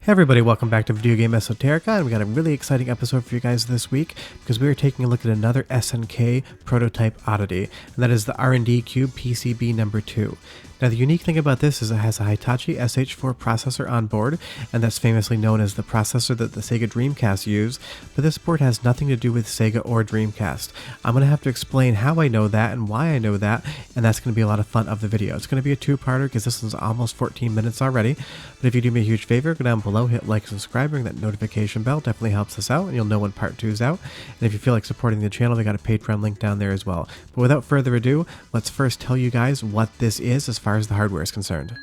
Hey everybody, welcome back to Video Game Esoterica, and we got a really exciting episode for you guys this week because we are taking a look at another SNK prototype oddity, and that is the R&D Cube PCB number 2. Now the unique thing about this is it has a Hitachi SH4 processor on board, and that's famously known as the processor that the Sega Dreamcast used, but this board has nothing to do with Sega or Dreamcast. I'm going to have to explain how I know that and why I know that, and that's going to be a lot of fun of the video. It's going to be a two-parter because this one's almost 14 minutes already, but if you do me a huge favor, go down below, hit like and subscribe, ring that notification bell, definitely helps us out, and you'll know when part 2 is out. And if you feel like supporting the channel, we got a Patreon link down there as well. But without further ado, let's first tell you guys what this is as far as the hardware is concerned.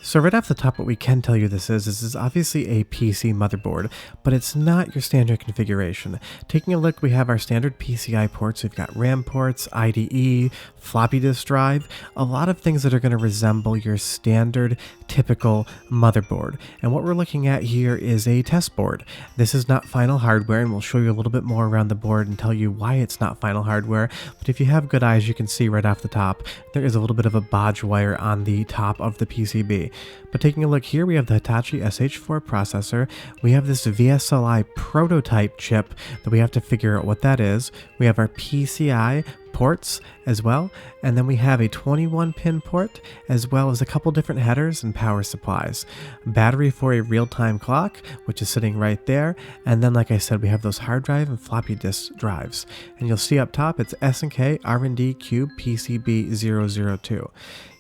So right off the top, what we can tell you this is obviously a PC motherboard, but it's not your standard configuration. Taking a look, we have our standard PCI ports. We've got RAM ports, IDE, floppy disk drive, a lot of things that are going to resemble your standard typical motherboard. And what we're looking at here is a test board. This is not final hardware, and we'll show you a little bit more around the board and tell you why it's not final hardware. But if you have good eyes, you can see right off the top, there is a little bit of a bodge wire on the top of the PCB. But taking a look here, we have the Hitachi SH4 processor. We have this VSLI prototype chip that we have to figure out what that is. We have our PCI ports as well, and then we have a 21-pin port as well as a couple different headers and power supplies. Battery for a real-time clock, which is sitting right there, and then like I said, we have those hard drive and floppy disk drives. And you'll see up top, it's SNK R&D Cube PCB002.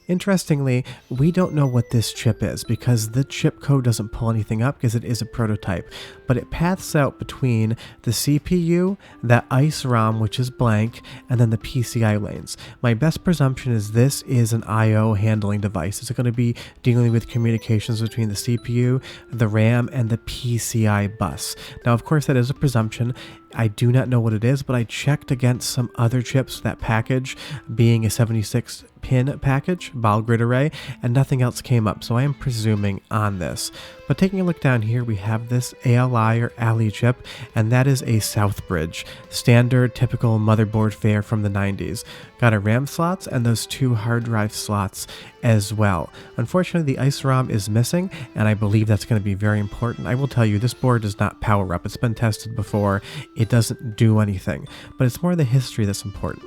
Interestingly, we don't know what this chip is because the chip code doesn't pull anything up because it is a prototype, but it paths out between the CPU, that ICE ROM, which is blank, and then the PCI lanes. My best presumption is this is an I/O handling device. It's going to be dealing with communications between the CPU, the RAM, and the PCI bus. Now, of course, that is a presumption. I do not know what it is, but I checked against some other chips, that package being a 76-pin package, ball grid array, and nothing else came up, so I am presuming on this. But taking a look down here, we have this ALI or ALI chip, and that is a Southbridge, standard typical motherboard fare from the 90s. Got our RAM slots and those 2 hard drive slots as well. Unfortunately, the ICE ROM is missing, and I believe that's going to be very important. I will tell you, this board does not power up. It's been tested before. It doesn't do anything, but it's more the history that's important.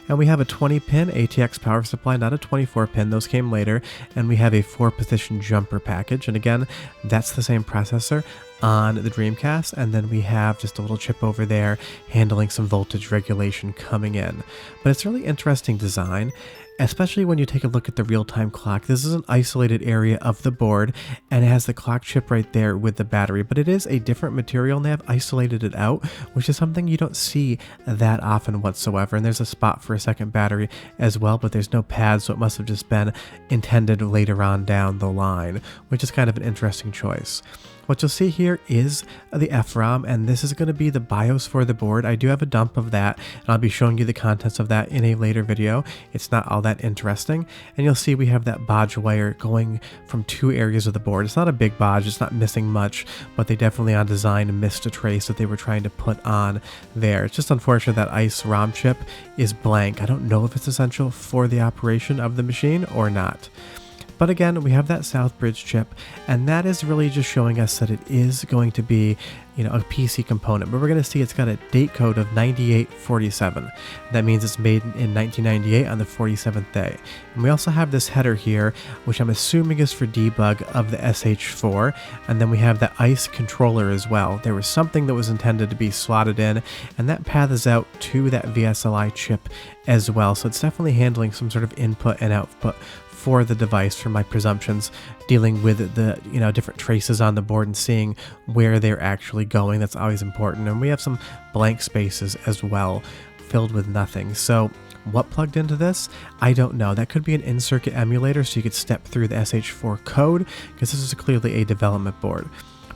And we have a 20-pin ATX power supply, not a 24-pin, those came later, and we have a 4-position jumper package, and again, that's the same processor on the Dreamcast, and then we have just a little chip over there handling some voltage regulation coming in. But it's really interesting design, especially when you take a look at the real-time clock. This is an isolated area of the board, and it has the clock chip right there with the battery, but it is a different material, and they have isolated it out, which is something you don't see that often whatsoever. And there's a spot for a second battery as well, but there's no pad, so it must have just been intended later on down the line, which is kind of an interesting choice. What you'll see here is the FROM, and this is going to be the BIOS for the board. I do have a dump of that, and I'll be showing you the contents of that in a later video. It's not all that interesting, and you'll see we have that bodge wire going from 2 areas of the board. It's not a big bodge, it's not missing much, but they definitely on design missed a trace that they were trying to put on there. It's just unfortunate that ICE ROM chip is blank. I don't know if it's essential for the operation of the machine or not. But again, we have that Southbridge chip, and that is really just showing us that it is going to be, a PC component. But we're going to see it's got a date code of 9847. That means it's made in 1998 on the 47th day. And we also have this header here, which I'm assuming is for debug of the SH4. And then we have the ICE controller as well. There was something that was intended to be slotted in, and that paths out to that VSLI chip as well. So it's definitely handling some sort of input and output for the device, for my presumptions, dealing with the different traces on the board and seeing where they're actually going. That's always important. And we have some blank spaces as well, filled with nothing. So what plugged into this? I don't know. That could be an in-circuit emulator, so you could step through the SH4 code, because this is clearly a development board.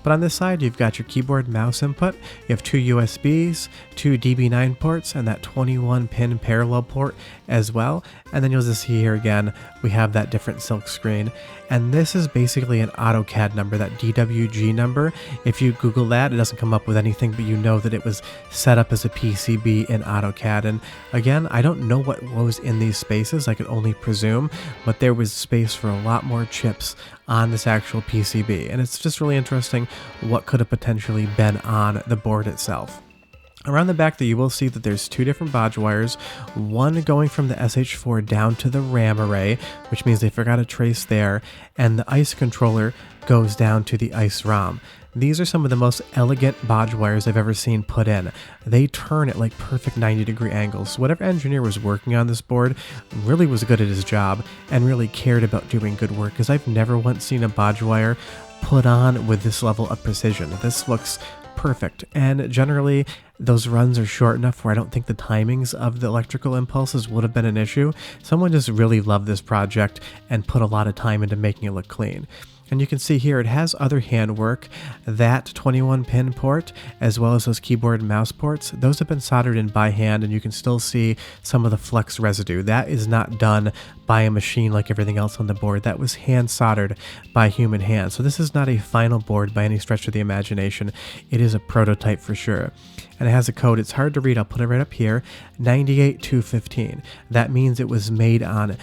But on this side, you've got your keyboard mouse input, you have two USBs, two DB9 ports, and that 21 pin parallel port as well. And then you'll just see here again, we have that different silk screen. And this is basically an AutoCAD number, that DWG number. If you Google that, it doesn't come up with anything, but you know that it was set up as a PCB in AutoCAD. And again, I don't know what was in these spaces, I could only presume, but there was space for a lot more chips on this actual PCB. And it's just really interesting what could have potentially been on the board itself. Around the back there, you will see that there's two different baud wires, one going from the SH4 down to the RAM array, which means they forgot a trace there, and the ICE controller goes down to the ICE ROM. These are some of the most elegant baud wires I've ever seen put in. They turn at like perfect 90-degree angles. Whatever engineer was working on this board really was good at his job and really cared about doing good work, because I've never once seen a baud wire put on with this level of precision. This looks perfect, and generally those runs are short enough where I don't think the timings of the electrical impulses would have been an issue. Someone just really loved this project and put a lot of time into making it look clean. And you can see here it has other handwork, that 21 pin port, as well as those keyboard and mouse ports. Those have been soldered in by hand, and you can still see some of the flux residue. That is not done by a machine like everything else on the board. That was hand soldered by human hand. So this is not a final board by any stretch of the imagination. It is a prototype for sure. And it has a code. It's hard to read. I'll put it right up here. 98215. That means it was made on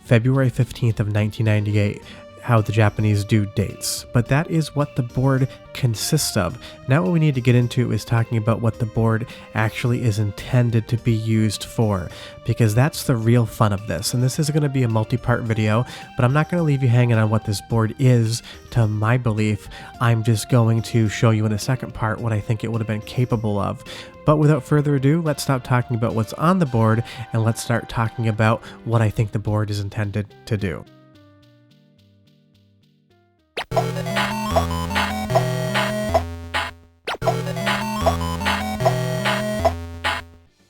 February 15th of 1998. How the Japanese do dates, but that is what the board consists of. Now what we need to get into is talking about what the board actually is intended to be used for, because that's the real fun of this. And this is going to be a multi-part video, but I'm not going to leave you hanging on what this board is to my belief. I'm just going to show you in a second part what I think it would have been capable of. But without further ado, let's stop talking about what's on the board and let's start talking about what I think the board is intended to do.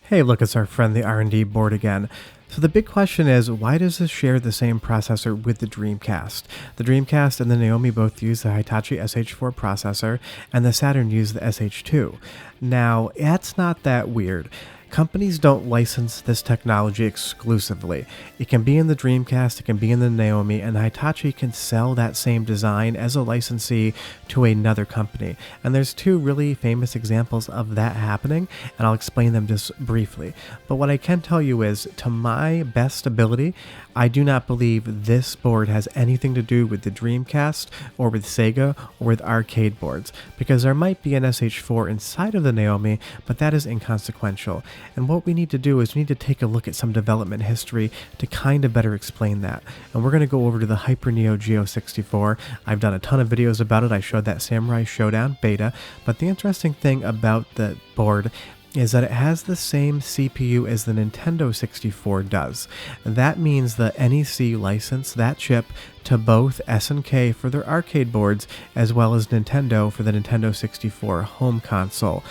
Hey, look, it's our friend the R&D board again. So the big question is, why does this share the same processor with the Dreamcast? The Dreamcast and the Naomi both use the Hitachi SH4 processor, and the Saturn used the SH2. Now, that's not that weird. Companies don't license this technology exclusively. It can be in the Dreamcast, it can be in the Naomi, and Hitachi can sell that same design as a licensee to another company. And there's two really famous examples of that happening, and I'll explain them just briefly. But what I can tell you is, to my best ability, I do not believe this board has anything to do with the Dreamcast or with Sega or with arcade boards, because there might be an SH4 inside of the Naomi, but that is inconsequential. And what we need to do is we need to take a look at some development history to kind of better explain that. And we're going to go over to the Hyper Neo Geo 64. I've done a ton of videos about it. I showed that Samurai Showdown beta, but the interesting thing about the board is that it has the same CPU as the Nintendo 64 does. That means the NEC licensed that chip to both SNK for their arcade boards as well as Nintendo for the Nintendo 64 home console.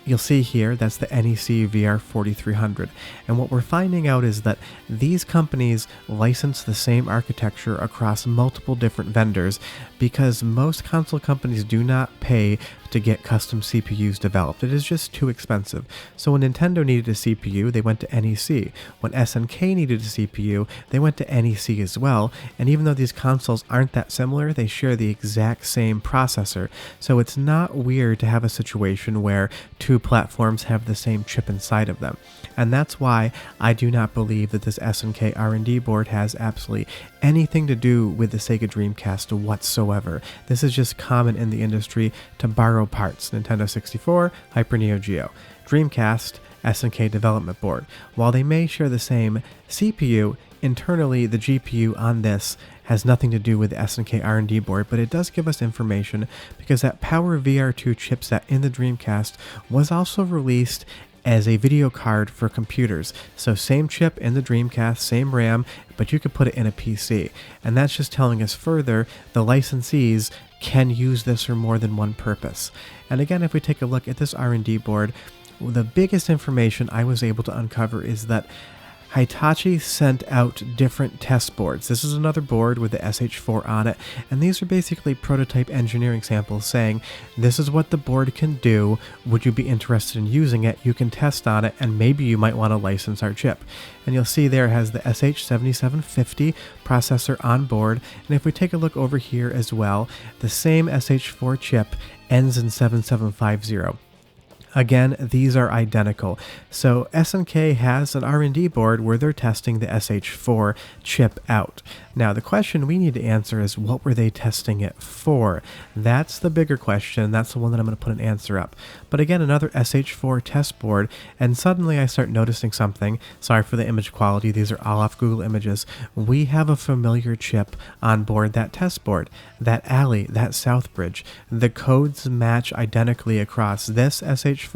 You'll see here, that's the NEC VR4300. And what we're finding out is that these companies license the same architecture across multiple different vendors, because most console companies do not pay to get custom CPUs developed. It is just too expensive. So when Nintendo needed a CPU, they went to NEC. When SNK needed a CPU, they went to NEC as well. And even though these consoles aren't that similar, they share the exact same processor. So it's not weird to have a situation where two platforms have the same chip inside of them. And that's why I do not believe that this SNK R&D board has absolutely anything to do with the Sega Dreamcast whatsoever. This is just common in the industry to borrow parts. Nintendo 64, Hyper Neo Geo. Dreamcast, SNK development board. While they may share the same CPU, internally the GPU on this has nothing to do with the SNK R&D board, but it does give us information because that Power VR2 chipset in the Dreamcast was also released as a video card for computers. So same chip in the Dreamcast, same RAM, but you could put it in a PC. And that's just telling us further the licensees can use this for more than one purpose. And again, if we take a look at this R&D board, the biggest information I was able to uncover is that Hitachi sent out different test boards. This is another board with the SH4 on it, and these are basically prototype engineering samples saying, this is what the board can do, would you be interested in using it, you can test on it, and maybe you might want to license our chip. And you'll see there it has the SH7750 processor on board, and if we take a look over here as well, the same SH4 chip ends in 7750. Again, these are identical. So SNK has an R&D board where they're testing the SH4 chip out. Now, the question we need to answer is, what were they testing it for? That's the bigger question. That's the one that I'm going to put an answer up. But again, another SH4 test board, and suddenly I start noticing something. Sorry for the image quality. These are all off Google Images. We have a familiar chip on board that test board. That Alley, that Southbridge. The codes match identically across this SH4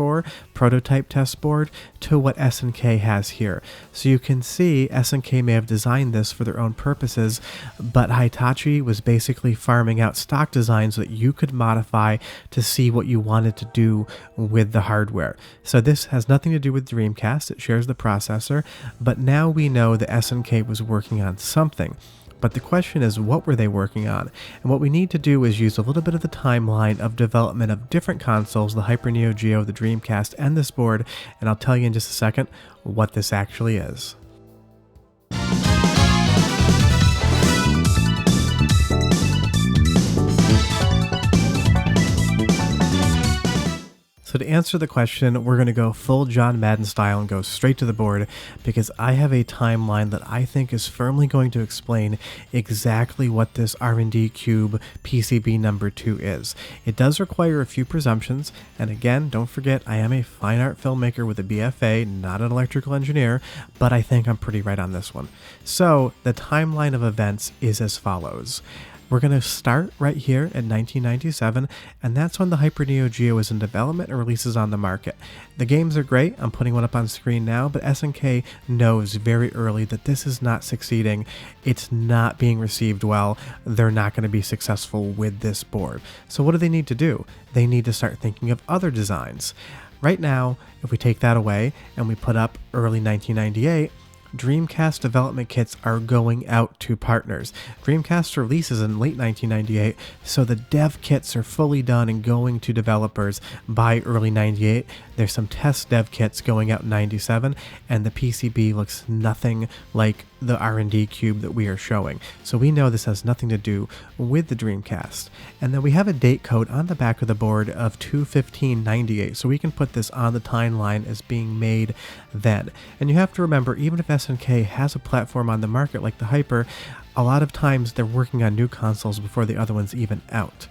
prototype test board to what SNK has here. So you can see SNK may have designed this for their own purposes, but Hitachi was basically farming out stock designs so that you could modify to see what you wanted to do with the hardware. So this has nothing to do with Dreamcast. It shares the processor, but now we know that SNK was working on something. But the question is, what were they working on? And what we need to do is use a little bit of the timeline of development of different consoles, the Hyper Neo Geo, the Dreamcast, and this board, and I'll tell you in just a second what this actually is. So to answer the question, we're going to go full John Madden style and go straight to the board, because I have a timeline that I think is firmly going to explain exactly what this R&D Cube PCB number 2 is. It does require a few presumptions, and again, don't forget, I am a fine art filmmaker with a BFA, not an electrical engineer, but I think I'm pretty right on this one. So the timeline of events is as follows. We're going to start right here in 1997, and that's when the Hyper Neo Geo is in development and releases on the market. The games are great, I'm putting one up on screen now, but SNK knows very early that this is not succeeding, it's not being received well, they're not going to be successful with this board. So what do they need to do? They need to start thinking of other designs. Right now, if we take that away and we put up early 1998, Dreamcast development kits are going out to partners. Dreamcast releases in late 1998, so the dev kits are fully done and going to developers by early 98. There's some test dev kits going out in 97, and the PCB looks nothing like the R&D Cube that we are showing. So we know this has nothing to do with the Dreamcast. And then we have a date code on the back of the board of 2/15/98, so we can put this on the timeline as being made then. And you have to remember, even if SNK has a platform on the market like the Hyper, a lot of times they're working on new consoles before the other one's even out.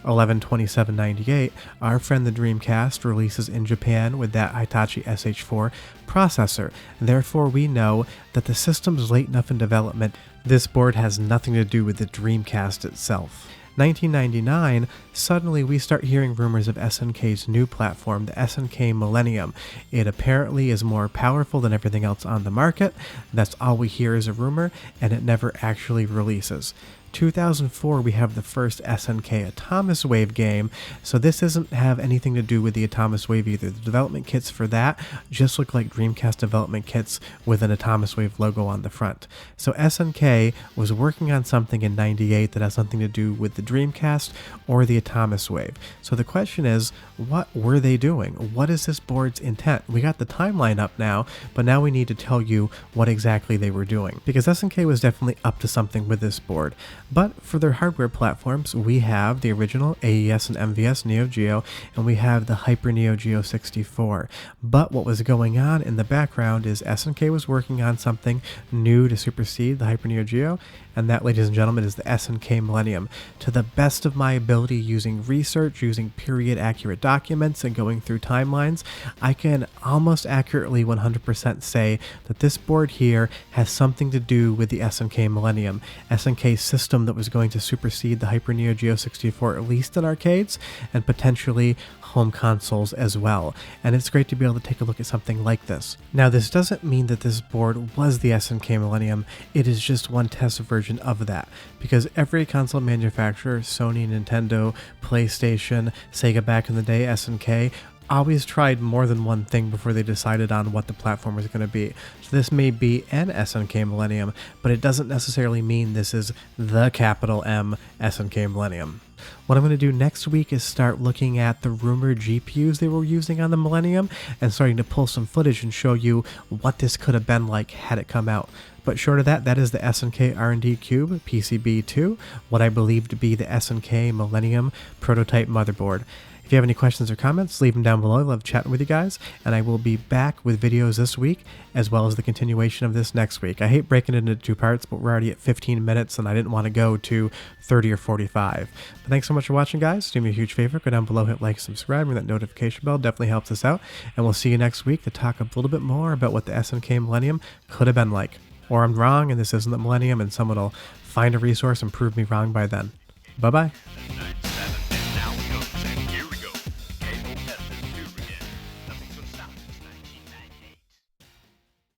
11/27/98, our friend the Dreamcast releases in Japan with that Hitachi SH4 processor. Therefore, we know that the system's late enough in development. This board has nothing to do with the Dreamcast itself. 1999, suddenly we start hearing rumors of SNK's new platform, the SNK Millennium. It apparently is more powerful than everything else on the market. That's all we hear is a rumor, and it never actually releases. 2004, we have the first SNK Atomiswave game, so this doesn't have anything to do with the Atomiswave either. The development kits for that just look like Dreamcast development kits with an Atomiswave logo on the front. So SNK was working on something in 98 that has nothing to do with the Dreamcast or the Atomiswave. So the question is, what were they doing? What is this board's intent? We got the timeline up now, but now we need to tell you what exactly they were doing, because SNK was definitely up to something with this board. But for their hardware platforms, we have the original AES and MVS Neo Geo, and we have the Hyper Neo Geo 64. But what was going on in the background is SNK was working on something new to supersede the Hyper Neo Geo, and that, ladies and gentlemen, is the SNK Millennium. To the best of my ability, using research, using period accurate documents, and going through timelines, I can almost accurately 100% say that this board here has something to do with the SNK Millennium, SNK's system that was going to supersede the Hyper Neo Geo 64, at least in arcades, and potentially home consoles as well. And it's great to be able to take a look at something like this. Now, this doesn't mean that this board was the SNK Millennium, it is just one test version of that, because every console manufacturer, Sony, Nintendo, PlayStation, Sega back in the day, SNK, always tried more than one thing before they decided on what the platform was going to be. So this may be an SNK Millennium, but it doesn't necessarily mean this is the capital M SNK Millennium. What I'm going to do next week is start looking at the rumored GPUs they were using on the Millennium and starting to pull some footage and show you what this could have been like had it come out. But short of that, that is the SNK R&D Cube PCB2, what I believe to be the SNK Millennium prototype motherboard. If you have any questions or comments, leave them down below. I love chatting with you guys, and I will be back with videos this week, as well as the continuation of this next week. I hate breaking it into two parts, but we're already at 15 minutes, and I didn't want to go to 30 or 45. But thanks so much for watching, guys. Do me a huge favor, go down below, hit like, subscribe, and that notification bell definitely helps us out. And we'll see you next week to talk a little bit more about what the SNK Millennium could have been like. Or I'm wrong, and this isn't the Millennium, and someone will find a resource and prove me wrong by then. Bye-bye.